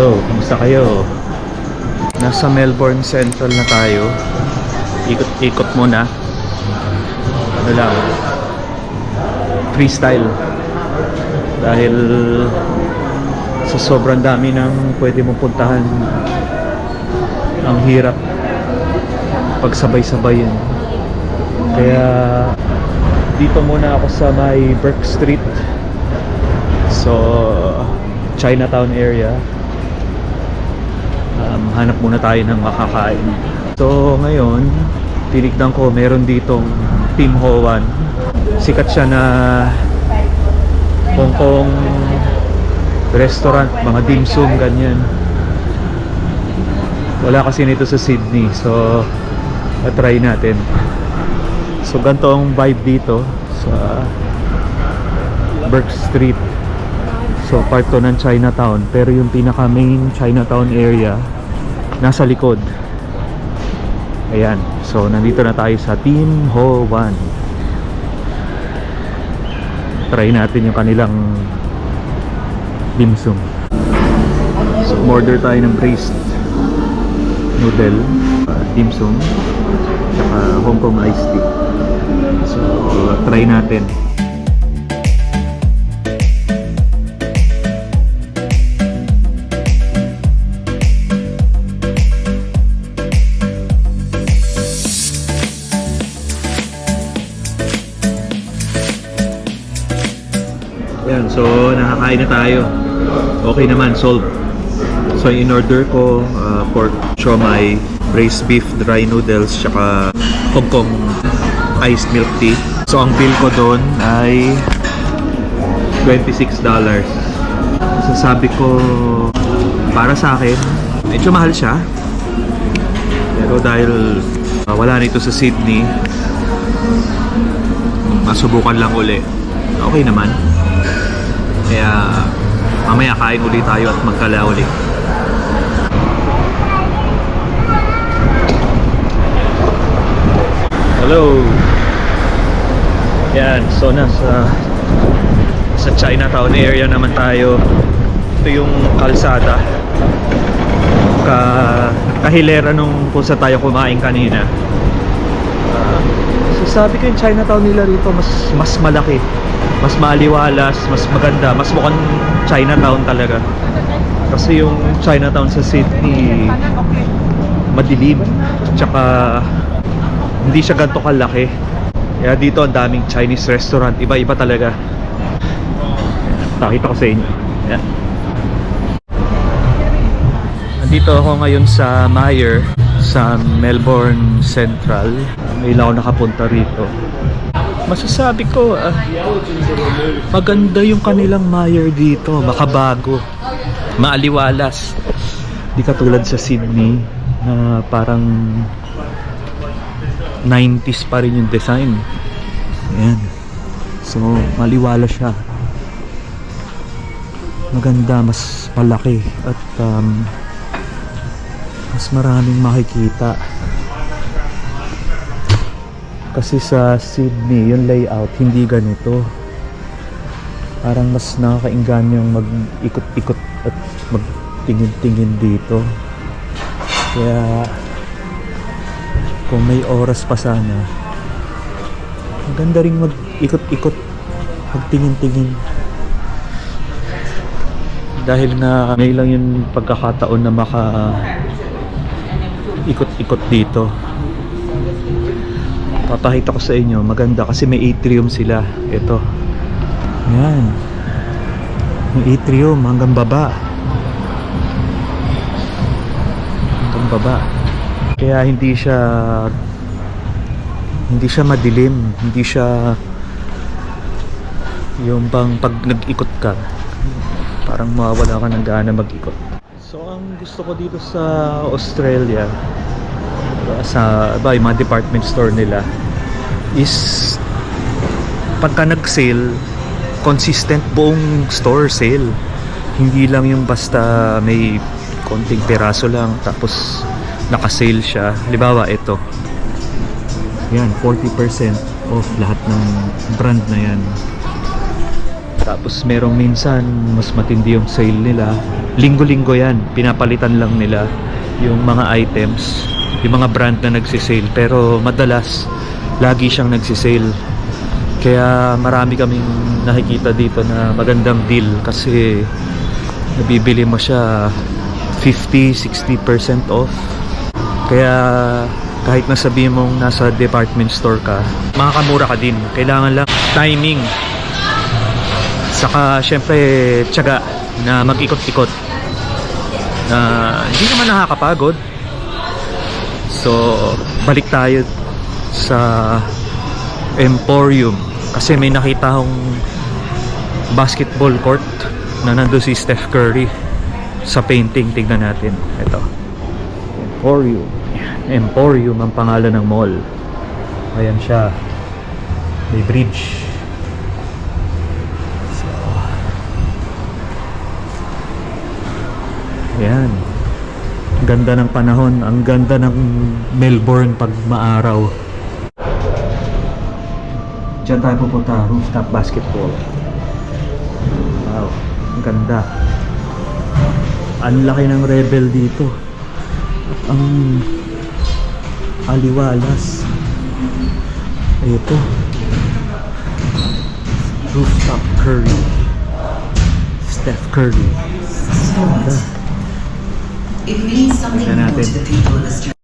Hello, kumusta kayo? Nasa Melbourne Central na tayo. Ikot-ikot muna. Ano lang, freestyle. Dahil sa sobrang dami ng pwede mong puntahan, ang hirap pagsabay-sabay yan. Kaya dito muna ako sa may Burke Street. So, Chinatown area. Hanap muna tayo ng makakain. So ngayon, tinignan ko meron ditong Tim Ho Wan. Sikat siya na Hong Kong restaurant, mga dim sum, ganyan. Wala kasi nito sa Sydney, so try natin. So ganito ang vibe dito sa Burke Street. So part to ng Chinatown, pero yung pinaka main Chinatown area nasa likod. Ayan, so nandito na tayo sa Tim Ho Wan. Try natin yung kanilang dim sum. So order tayo ng braised noodle, dim sum, saka Hong Kong iced tea. So try natin. Yan, so nakakain na tayo. Okay naman, solved. So in order ko pork siomai, braised beef, dry noodles, saka Hong Kong iced milk tea. So ang bill ko doon ay $26. So sabi ko, para sa akin medyo mahal siya, pero dahil wala nito sa Sydney, masubukan lang uli. Okay naman. Kaya mamaya kain ulit tayo at magkala ulit. Hello. Yan, so sa Chinatown area naman tayo. Ito yung kalsada kahilera nung kung sa tayo kumain kanina. So sabi ko yung Chinatown nila rito mas malaki, mas maaliwalas, mas maganda, mas mukhang Chinatown talaga. Kasi yung Chinatown sa Sydney madilim, tsaka hindi siya ganito kalaki. Kaya dito ang daming Chinese restaurant, iba-iba talaga. Pakita ko sa inyo. Yan. Nandito ako ngayon sa Myer, sa Melbourne Central. Ngayon ako nakapunta rito. Masasabi ko, maganda yung kanilang Myer dito, makabago, maaliwalas. Di katulad sa Sydney na parang 90s pa rin yung design. Ayan. So maliwala siya, maganda, mas malaki, at mas maraming makikita. Kasi sa Sydney yung layout hindi ganito. Parang mas nakakainggan yung mag-ikot-ikot at magtingin-tingin dito. Kaya kung may oras pa sana, maganda rin mag-ikot-ikot, magtingin-tingin. Dahil na may lang yung pagkakataon na ikot-ikot dito. Papakita ko sa inyo, maganda kasi may atrium sila. Ito. Yan. May atrium hanggang baba. Hanggang baba. Kaya hindi siya madilim, hindi siya yung bang pag nag-ikot ka parang mawawala ka ng gana mag-ikot. So ang gusto ko dito sa Australia, sa yung mga department store nila, is pagka nag-sale, consistent buong store sale. Hindi lang yung basta may konting peraso lang tapos naka-sale siya. Halimbawa ito, yan, 40% off lahat ng brand na yan. Tapos merong minsan mas matindi yung sale nila. Linggo-linggo yan, pinapalitan lang nila yung mga items, yung mga brand na nagsisale. Pero madalas lagi siyang nagsisale. Kaya marami kaming nakikita dito na magandang deal kasi nabibili mo siya 50-60% off. Kaya kahit nasabihin mong nasa department store ka, makakamura ka din. Kailangan lang timing, saka syempre tiyaga na mag-ikot-ikot, na hindi naman nakakapagod. So balik tayo sa Emporium kasi may nakita akong basketball court na nandun si Steph Curry sa painting. Tignan natin ito. Emporium ang pangalan ng mall. Ayan siya, may bridge. So, ayan, ang ganda ng panahon, ang ganda ng Melbourne pag maaraw. Diyan tayo pupunta, rooftop basketball. Wow, ang ganda. Ang laki ng Rebel dito. Ang aliwalas. Ito, rooftop Curry, Steph Curry. Ganda. It means something Tignan more natin. to the people of Australia.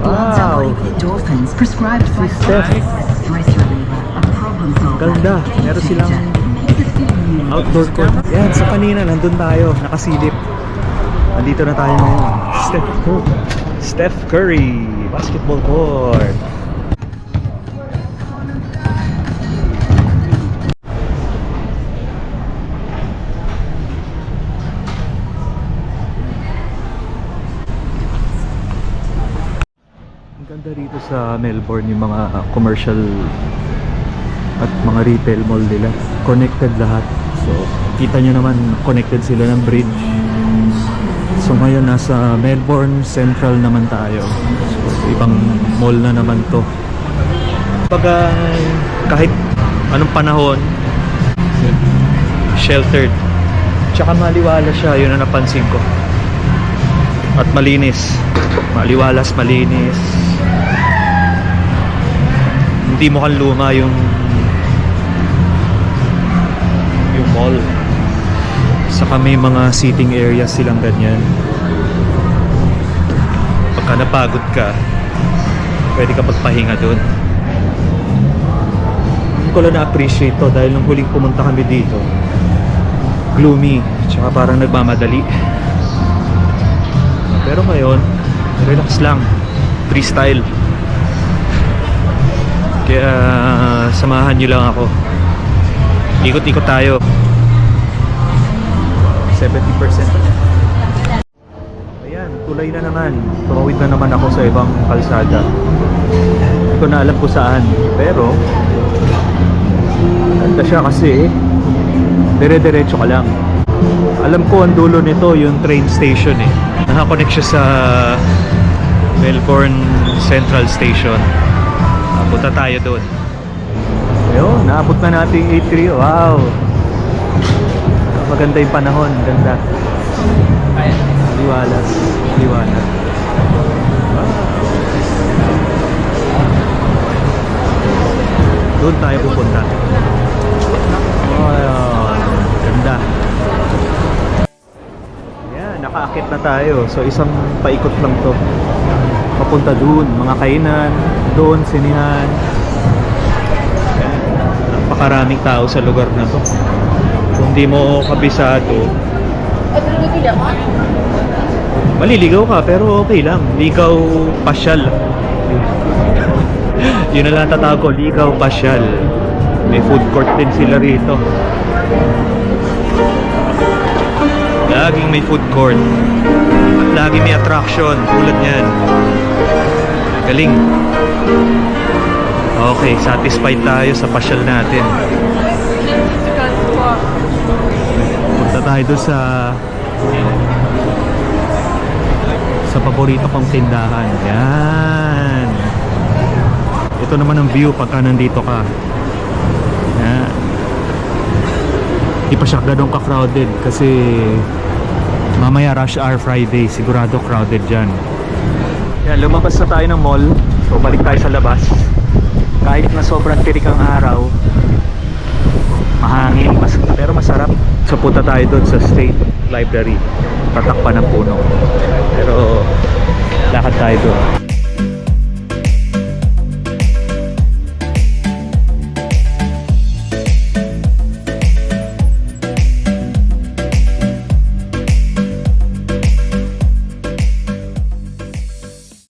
Wow, Endorphins prescribed by Steph. stress reliever, a problem solver. Ganda. Meron silang outdoor court. Yan, sa kanina nandun tayo, nakasilip. Nandito na tayo ngayon. Steph Curry basketball court. Ang ganda dito sa Melbourne, yung mga commercial at mga retail mall nila, connected lahat. So kita nyo naman, connected sila ng bridge. So ngayon nasa Melbourne Central naman tayo. So ibang mall na naman to. Pag kahit anong panahon, sheltered, tsaka maliwala siya, yun ang napansin ko. At malinis, maliwalas, malinis. Hindi mo kan luma yung mall. Saka may mga seating areas silang ganyan. Pagka napagod ka, pwede ka magpahinga dun. Hindi ko lang na-appreciate to dahil nung huling pumunta kami dito, gloomy, tsaka parang nagmamadali. Pero ngayon, relax lang, freestyle. Kaya samahan nyo lang ako. Ikot-ikot tayo. 70%. Ayan, tulay na naman. Tumawid na naman ako sa ibang kalsada. Hindi ko na alam kung saan. Pero ganda siya kasi dire-diretso ka lang. Alam ko ang dulo nito yung train station eh. Nakakonect siya sa Melbourne Central Station. Punta tayo doon. Ayun, naabot na natin yung 8-3. Wow, maganda yung panahon. Ganda. Liwalas. Liwanag. Wow. Doon tayo pupunta. Wow, ganda. Yan, nakaakit na tayo. So isang paikot lang to papunta doon. Mga kainan doon, sinihan. Yan. Napakaraming tao sa lugar na to. Kung di mo kabisado, maliligaw ka, pero okay lang. Ligaw pasyal. Yun na lang tatawag ko, ligaw pasyal. May food court din sila rito. Laging may food court. At laging may attraction tulad yan. Galing. Okay, satisfied tayo sa pasyal natin. Punta tayo doon sa paborito kong tindahan. Yan. Ito naman ang view pagka nandito ka. Yan. Di pa siya ganun ka-crowded kasi mamaya rush hour Friday, sigurado crowded dyan. Yan, lumabas na tayo ng mall. So balik tayo sa labas. Kahit na sobrang tirik ang araw, mahangin, pero masarap. So punta tayo doon sa State Library, tatakpan ng puno. Pero lakad tayo doon.